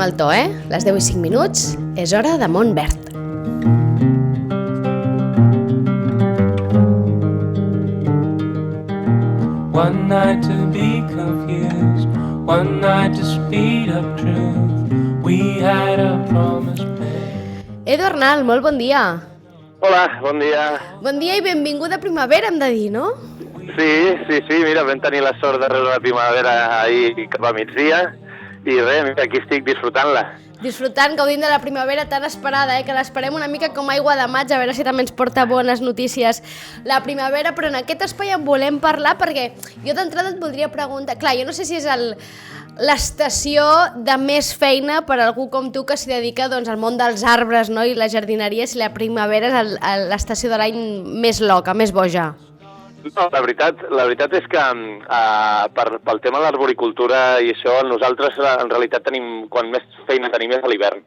canviem el to, Les 10 i 5 minuts, és hora de Mont Verd. One night to be confused, one night to speed up truth. We had a promise made. Edu Arnal, molt bon dia. Hola, bon dia. Bon dia i benvinguda a primavera, hem de dir, no? Sí, mira, vam tenir la sort de rebre la primavera ahir cap a migdia i res, mira, aquí estic disfrutant-la. Disfrutant, gaudint de la primavera tan esperada, que l'esperem una mica com aigua de maig, a veure si també ens porta bones notícies la primavera, però en aquest espai en volem parlar perquè jo d'entrada et voldria preguntar, clar, jo no sé si és l'estació de més feina per a algú com tu que s'hi dedica doncs, al món dels arbres, no? I la jardineria, si la primavera és l'estació de l'any més loca, més boja. No, la veritat és que pel tema de l'arboricultura i això, nosaltres en realitat tenim, quan més feina tenim és a l'hivern.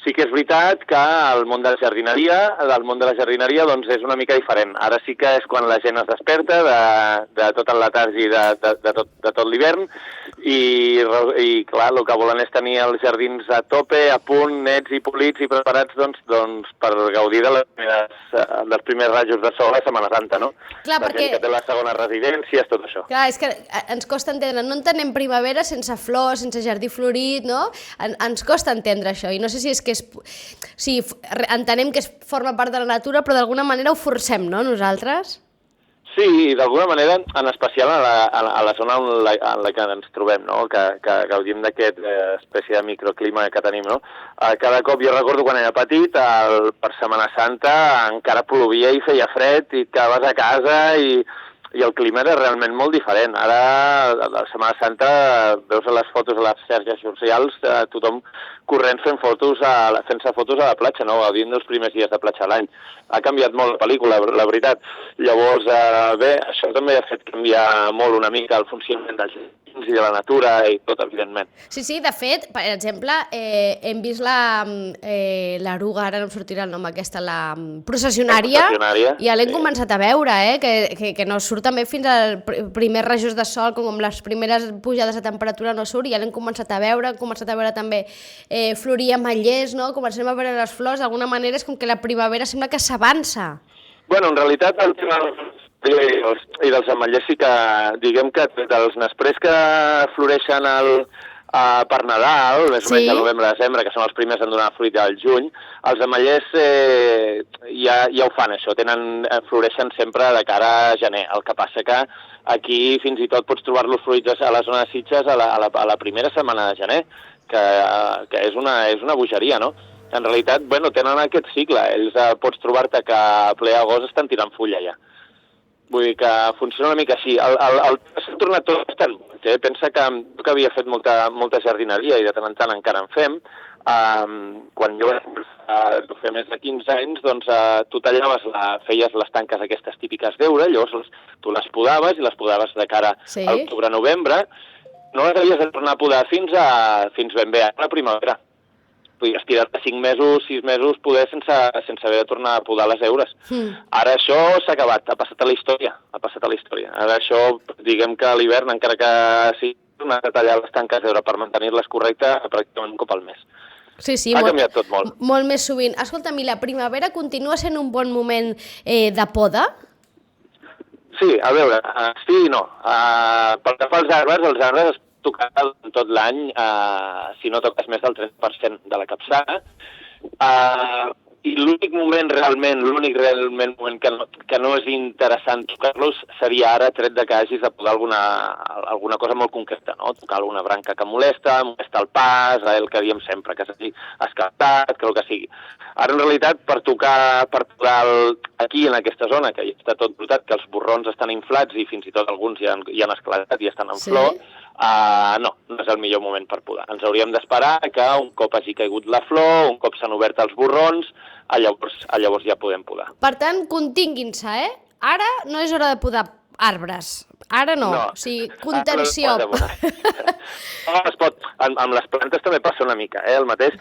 Sí que és veritat que el món de la jardineria doncs és una mica diferent. Ara sí que és quan la gent es desperta de tot el letargi de tot l'hivern i clar, el que volen és tenir els jardins a tope, a punt, nets i polits i preparats doncs per gaudir dels primers rajos de sol a Setmana Santa, no? Clar, la gent que té les segones residències, tot això. Clar, és que ens costa entendre, no entenem primavera sense flors, sense jardí florit, no? Ens costa entendre això i no sé si és que entenem que forma part de la natura, però d'alguna manera ho forcem, no, nosaltres? Sí, d'alguna manera, en especial a la zona en la que ens trobem, no? que gaudim d'aquest espècie de microclima que tenim. No? Cada cop, jo recordo quan era petit, per Setmana Santa encara plovia i feia fred i et quedaves a casa i el clima era realment molt diferent. Ara, a la Setmana Santa, veus les fotos a les xarxes socials, tothom corrent fent-se fotos a la platja, no? Gaudint dels primers dies de platja a l'any. Ha canviat molt la pel·lícula, la veritat. Llavors, bé, això també ha fet canviar molt una mica el funcionament dels jardins i de la natura i tot, evidentment. Sí, de fet, per exemple, hem vist l'eruga, ara no em sortirà el nom aquesta, la processionària, i ja l'hem començat a veure, que no surt també fins als primers rajos de sol, com les primeres pujades de temperatura no surt, ja l'hem començat a veure, també florir ametllers, no? Comencem a veure les flors, d'alguna manera és com que la primavera sembla que s'avança. Bueno, en realitat el tema i dels ametllers sí que, diguem que dels nesprers que floreixen per Nadal, més o menys a novembre-desembre, que són els primers en donar fruita al juny, els ametllers ja ho fan, això, floreixen sempre de cara a gener. El que passa que aquí fins i tot pots trobar-los fruits a la zona de Sitges a la primera setmana de gener, que és una bogeria, no? En realitat, bueno, tenen aquest cicle. Ells pots trobar-te que a ple agost estan tirant fulla ja. Vull dir que funciona una mica així. S'ha tornat tot bastant bo. Pensa que havia fet molta jardineria i de tant en tant encara en fem. Quan jo vaig fer més de 15 anys, doncs tu feies les tanques aquestes típiques d'heura, llavors tu les podaves i les podaves de cara a octubre-novembre. No les havies de tornar a podar fins ben bé a la primavera. Podies tirar-te 5 mesos, 6 mesos, poder sense haver de tornar a podar les heures. Ara això s'ha acabat, ha passat a la història. Ara això, diguem que a l'hivern, encara que sí, tornar a tallar les tanques d'heura per mantenir-les correctes pràcticament un cop al mes. Sí, ha canviat tot molt. Molt més sovint. Escolta'm, i la primavera continua sent un bon moment de poda? Sí, a veure, sí i no. Pel que fa als arbres es tocar tot l'any, si no toques més del 30% de la capçada. I l'únic moment que no és interessant tocar-los seria ara, tret de que hagis de podar alguna cosa molt concreta, no? Tocar alguna branca que molesta el pas, el que diem sempre, que s'hagi escaltat, que el que sigui. Ara, en realitat, per podar aquí, en aquesta zona, que ja està tot brotat, que els borrons estan inflats i fins i tot alguns ja han esclatat i estan en flor, no és el millor moment per podar. Ens hauríem d'esperar que un cop hagi caigut la flor, un cop s'han obert els borrons, llavors ja podem podar. Per tant, continguin-se, Ara no és hora de podar arbres. Ara no. O sigui, contenció. No es pot. Amb les plantes també passa una mica, el mateix.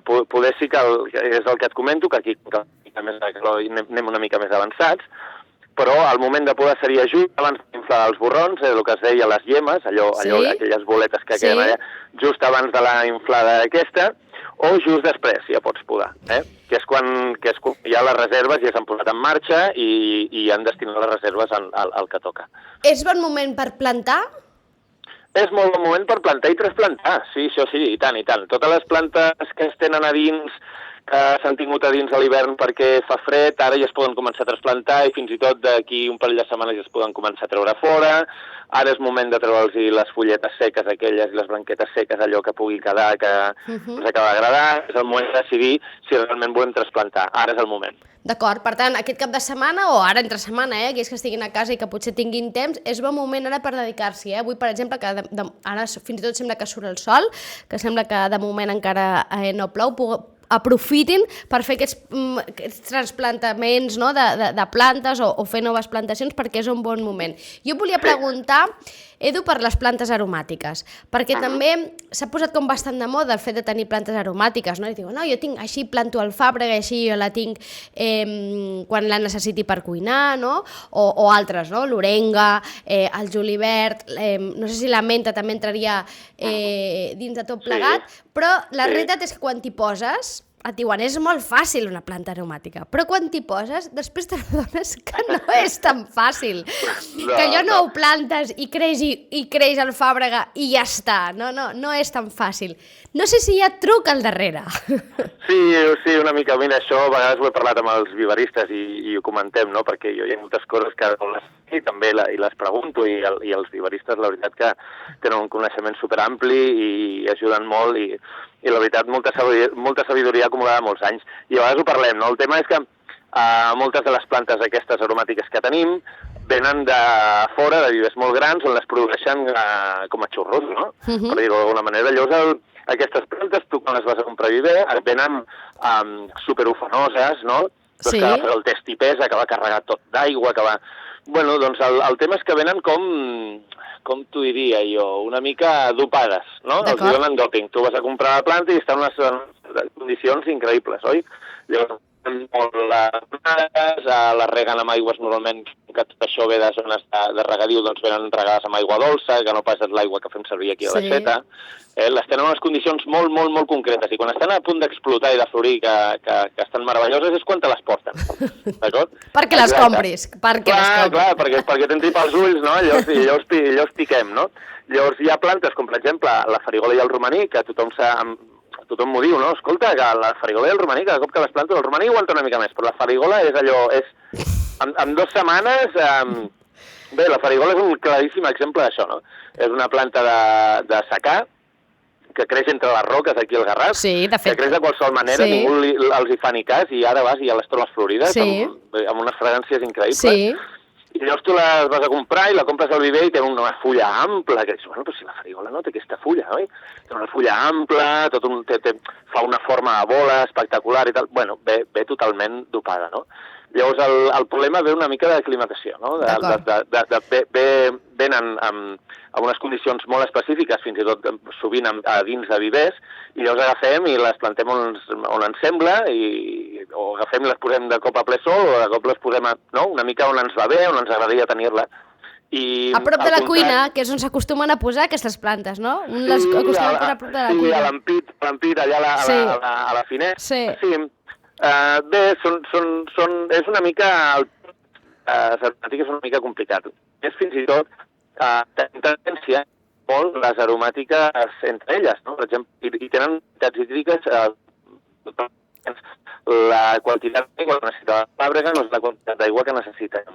Poder sí que és el que et comento, que aquí anem una mica més avançats, però el moment de poda seria just abans d'inflar els borrons, el que es deia les llemes, aquelles boletes que queden allà, just abans de la inflada aquesta, o just després ja pots podar, que és quan ja les reserves ja s'han posat en marxa i han destinat les reserves al que toca. És bon moment per plantar? És molt bon moment per plantar i trasplantar, sí, això sí, i tant, i tant. Totes les plantes que es tenen a dins, que s'han tingut a dins a l'hivern perquè fa fred, ara ja es poden començar a trasplantar i fins i tot d'aquí un parell de setmanes ja es poden començar a treure fora. Ara és moment de treure'ls les fulletes seques aquelles i les branquetes seques, allò que pugui quedar, que ens acaba d'agradar. És el moment de decidir si realment volem trasplantar. Ara és el moment. D'acord, per tant, aquest cap de setmana o ara entre setmana, aquells que estiguin a casa i que potser tinguin temps, és bon moment ara per dedicar-s'hi. Avui, per exemple, que ara fins i tot sembla que surt el sol, que sembla que de moment encara no plou, aprofitin per fer aquests transplantaments, no, de plantes o fer noves plantacions perquè és un bon moment. Jo volia preguntar, Edu, per les plantes aromàtiques, perquè també s'ha posat com bastant de moda el fet de tenir plantes aromàtiques, no? I diuen, no, jo tinc així, planto alfàbrega i així jo la tinc quan la necessiti per cuinar, no? O altres, no? L'orenga, el julivert, no sé si la menta també entraria dins de tot plegat, però la realitat és que quan t'hi poses et diuen, és molt fàcil una planta aromàtica, però quan t'hi poses, després t'adones que no és tan fàcil, que allò no ho plantes i creix alfàbrega i ja està, no és tan fàcil. No sé si hi ha truc al darrere. Sí, una mica. Mira, això a vegades ho he parlat amb els viveristes i ho comentem, no? Perquè jo hi ha moltes coses que i també les pregunto i els viveristes, la veritat que tenen un coneixement superampli i ajuden molt i la veritat molta sabidoria acumulada molts anys. I a vegades ho parlem, no? El tema és que moltes de les plantes aquestes aromàtiques que tenim venen de fora, de vivers molt grans, on les produeixen com a xurros, no? Per dir-ho d'alguna manera. Llavors, aquestes plantes, tu quan les vas a comprar viver, et venen superufanoses, no? Doncs que va fer el test i pesa, que va carregar tot d'aigua, que va... Bueno, doncs el tema és que venen com t'ho diria jo, una mica dopades, no? Els donen doping. Tu vas a comprar la planta i està en unes condicions increïbles, oi? Llavors, molt les plantes, les reguen amb aigües normalment, que tot això ve de zones de regadiu, doncs venen regades amb aigua dolça, que no pas és l'aigua que fem servir aquí a l'aixeta. Les tenen en unes condicions molt, molt, molt concretes, i quan estan a punt d'explotar i de florir, que estan meravelloses, és quan te les porten, d'acord? Perquè les compris, Clar, perquè t'entri pels ulls, no? Llavors piquem, no? Llavors hi ha plantes com, per exemple, la farigola i el romaní, que tothom m'ho diu, no? Escolta, que la farigola i el romaní, cada cop que les plantes, el romaní aguanta una mica més, però la farigola és allò, en 2 setmanes... Bé, la farigola és un claríssim exemple d'això, no? És una planta de secà, que creix entre les roques aquí al Garraf, que creix de qualsevol manera, ningú els hi fa ni cas, i ara vas i ja les trobes florides, amb unes fragàncies increïbles. I llavors tu les vas a comprar i la compres al viver i té una fulla ampla, que dius, bueno, però si la farigola no té aquesta fulla, oi? Té una fulla ampla, fa una forma de bola espectacular i tal. Bueno, ve totalment dopada, no? Llavors el problema ve una mica d'aclimatació, no? Venen amb unes condicions molt específiques, fins i tot sovint a dins de vivers, i llavors agafem i les plantem on ens sembla, o agafem i les posem de cop a ple sol, o de cop les posem una mica on ens va bé, on ens agradaria tenir-la. A prop de la cuina, que és on s'acostumen a posar aquestes plantes, no? Les acostumen a posar a prop de la cuina. Sí, a l'ampit, allà a la finestra. Sí. Bé, és una mica... Les aromàtiques és una mica complicat. És fins i tot tenen tendència molt les aromàtiques entre elles, no? Per exemple, i tenen quantitats hídriques, la quantitat d'aigua que necessita la fàbrega no és la quantitat d'aigua que necessita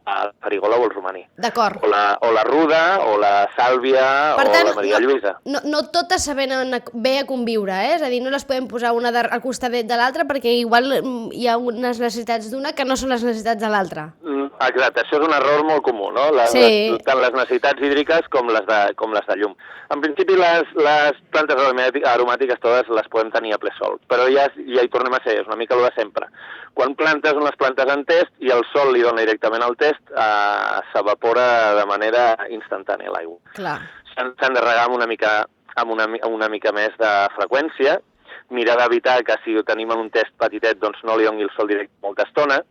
la farigola o el romaní. D'acord. O la ruda, o la sàlvia, o la Maria Lluïsa. No totes saben bé a conviure, És a dir, no les podem posar una al costadet de l'altra perquè igual hi ha unes necessitats d'una que no són les necessitats de l'altra. Exacte, això és un error molt comú, no? Tant les necessitats hídriques com les de llum. En principi, les plantes aromàtiques totes les podem tenir a ple sol, però ja hi tornem a ser, és una mica el de sempre. Quan plantes unes plantes en test i el sol li dona directament al test, s'evapora de manera instantània l'aigua. S'han de regar amb una mica més de freqüència, mirar d'evitar que si ho tenim en un test petitet doncs no li doni el sol directe molta estona.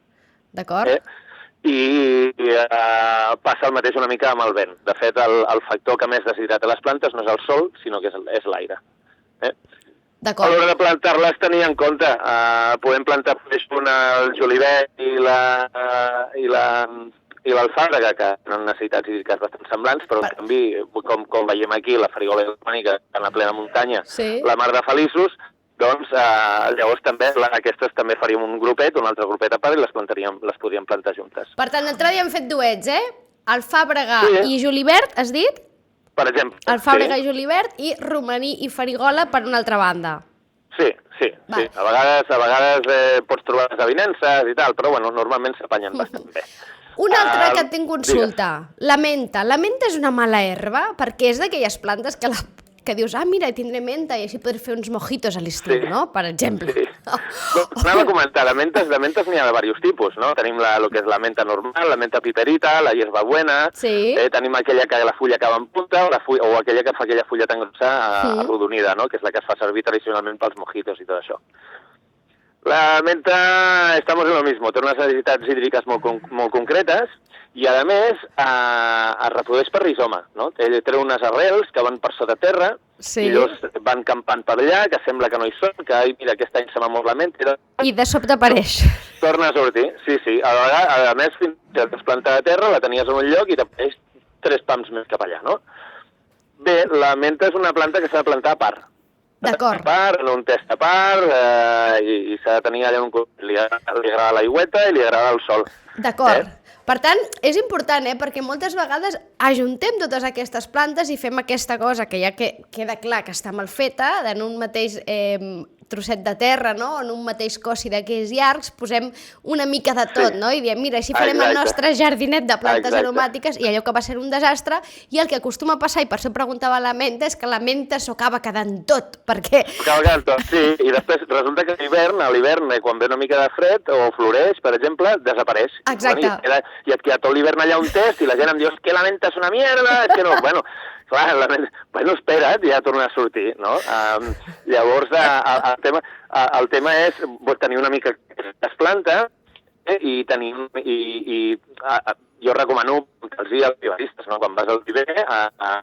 D'acord. passa el mateix una mica amb el vent. De fet, el factor que més deshidrata les plantes no és el sol, sinó que és l'aire. A l'hora de plantar-les, tenir en compte, podem plantar el julivert i l'alfàbrega, que tenen necessitats hídriques bastant semblants, però en canvi, com veiem aquí, la farigola romànica en la plena muntanya, la mar de feliços, doncs llavors també aquestes també faríem un grupet, un altre grupet a part, i les podríem plantar juntes. Per tant, d'entrada ja hem fet duets, Alfàbrega i julivert, has dit? Per exemple. Alfàbrega i julivert i romaní i farigola per una altra banda. Sí. A vegades pots trobar les avinences i tal, però bueno, normalment s'apanyen bastant bé. Una altra que tinc consulta, la menta. La menta és una mala herba? Perquè és d'aquelles plantes que dius, mira, tindré menta i així podré fer uns mojitos a l'estiu, no? Per exemple. Sí. Anava a comentar, de mentes n'hi ha de diversos tipus, no? Tenim el que és la menta normal, la menta piperita, la hierbabuena, tenim aquella que la fulla acaba en punta o aquella que fa aquella fulla tan grossa arrodonida, no? Que és la que es fa servir tradicionalment pels mojitos i tot això. La menta, estamos en lo mismo, té unes necessitats hídriques molt concretes i, a més, es reprodueix per rizoma, no? Té unes arrels que van per sota terra i llavors van campant per allà, que sembla que no hi són, que, mira, aquest any se m'ha mort la menta. I de sobte apareix. Torna a sortir, sí. A més, fins que es planta de terra, la tenies en un lloc i t'apareix 3 pams més cap allà, no? Bé, la menta és una planta que s'ha de plantar a part. D'acord. En un test a part, i s'ha de tenir allà li agrada l'aigüeta i li agrada el sol. D'acord. Per tant, és important, perquè moltes vegades ajuntem totes aquestes plantes i fem aquesta cosa que ja queda clar que està mal feta, en un mateix trosset de terra, no? En un mateix cossi d'aquells llargs, posem una mica de tot, no? I diem, mira, així farem el nostre jardinet de plantes aromàtiques i allò que va ser un desastre, i el que acostuma a passar, i per això preguntava la menta, és que la menta s'ho acaba quedant tot, perquè... Acaba quedant tot, sí, i després resulta que a l'hivern, quan ve una mica de fred o floreix, per exemple, desapareix. Exacte. I et queda tot l'hivern allà un test i la gent em diu, és que la menta és una mierda, és que no... Bueno, clar, espera't, ja torna a sortir, no? Llavors, el tema és tenir una mica es planta i jo recomano que els viveristes, no? Quan vas al viver,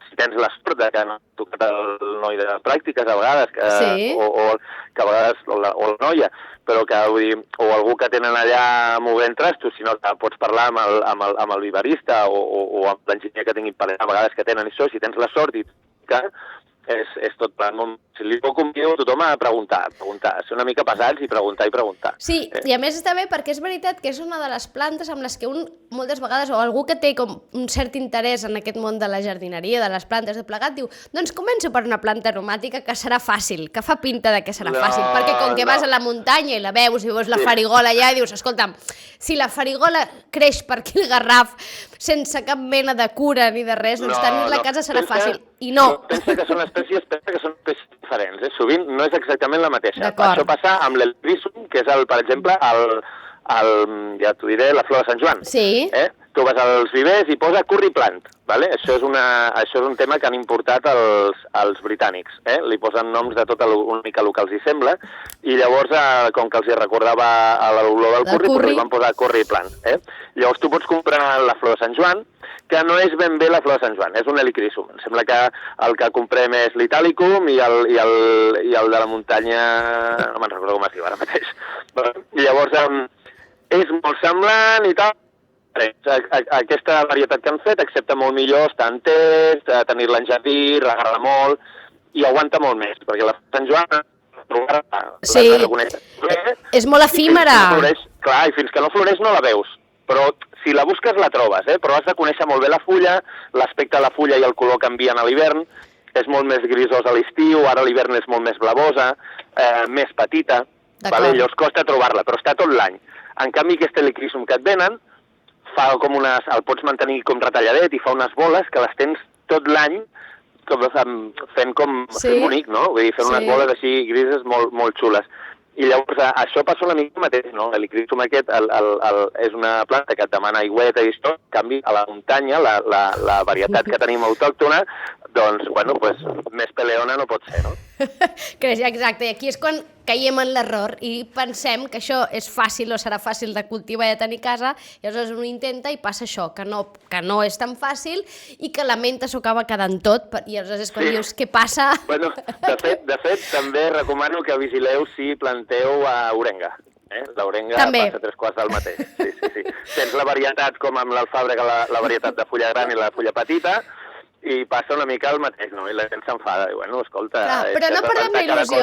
si tens la sort que no ha tocat el noi de pràctiques a vegades, o que a vegades, o la noia, però que, vull dir, o algú que tenen allà movent trastos, sinó que pots parlar amb el viverista o amb l'enginyer que tinguin per allà, a vegades que tenen això, si tens la sort i que és tot plan. Si li convido a tothom a preguntar, ser una mica pesats i preguntar. Sí, i a més està bé perquè és veritat que és una de les plantes amb les que un moltes vegades, o algú que té com un cert interès en aquest món de la jardineria, de les plantes de plegat, diu, doncs començo per una planta aromàtica que serà fàcil, que fa pinta de que serà fàcil, perquè com que vas a la muntanya i la veus i veus la farigola allà i dius, escolta'm, si la farigola creix per aquí el Garraf sense cap mena de cura ni de res, doncs tenir-la a casa serà fàcil. I no. Pensa que són espècies diferents, sovint no és exactament la mateixa. Això passa amb l'Elprisum, que és, per exemple, ja t'ho diré, la flor de Sant Joan. Sí. Tu vas als vivers i posa curry plant, ¿vale? Això és un tema que han importat els britànics. Li posen noms de tot una mica el que els hi sembla, i llavors, com que els hi recordava l'olor del curry, li van posar curry plant. Llavors tu pots comprar la flor de Sant Joan, que no és ben bé la flor de Sant Joan, és un helicrisum. Em sembla que el que comprem és l'Italicum i el de la muntanya, no me'n recordo com es diu ara mateix. I llavors és molt semblant i tal. Aquesta varietat que han fet accepta molt millor estar en test, tenir-la en jardí, regar-la molt, i aguanta molt més, perquè la Sant Joan és molt efímera. Clar, i fins que no floreix no la veus, però si la busques la trobes, però has de conèixer molt bé la fulla, l'aspecte de la fulla i el color canvien a l'hivern, és molt més grisós a l'estiu, ara l'hivern és molt més blavosa, més petita, llavors costa trobar-la, però està tot l'any. En canvi, aquest helicrisum que et venen, el pots mantenir com retalladet i fa unes boles que les tens tot l'any fent bonic, no? Vull dir, fent unes boles així grises molt xules. I llavors això passa una mica mateix, no? L'helicrisum aquest és una planta que et demana aigüeta i això, en canvi a la muntanya, la varietat que tenim autòctona, doncs, bueno, més peleona no pot ser, no? Creix, exacte, i aquí és quan caiem en l'error i pensem que això és fàcil o serà fàcil de cultivar i de tenir a casa, i aleshores un intenta i passa això, que no és tan fàcil i que la menta s'ho acaba quedant tot, i aleshores és quan dius, què passa? Bueno, de fet, també recomano que vigileu si planteu orenga. L'orenga passa 3 quarts del mateix. Sí. Tens la varietat, com amb l'alfàbrega, la varietat de fulla gran i la fulla petita, i passa una mica el mateix, no? I la gent s'enfada, i bueno, escolta... Clar, però no perdem la il·lusió,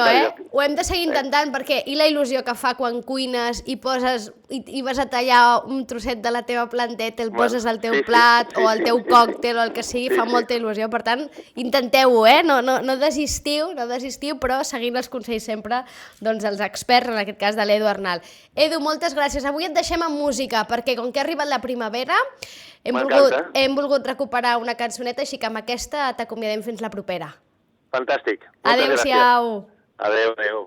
Ho hem de seguir intentant, perquè i la il·lusió que fa quan cuines i poses i vas a tallar un trosset de la teva planteta, el poses al teu plat o al teu còctel o el que sigui, fa molta il·lusió. Per tant, intenteu-ho, no desistiu, però seguint els consells sempre dels experts, en aquest cas de l'Edu Arnal. Edu, moltes gràcies. Avui et deixem amb música, perquè com que ha arribat la primavera, hem volgut recuperar una cançoneta, així que amb aquesta t'acomiadem fins la propera. Fantàstic. Adéu-siau. Adéu.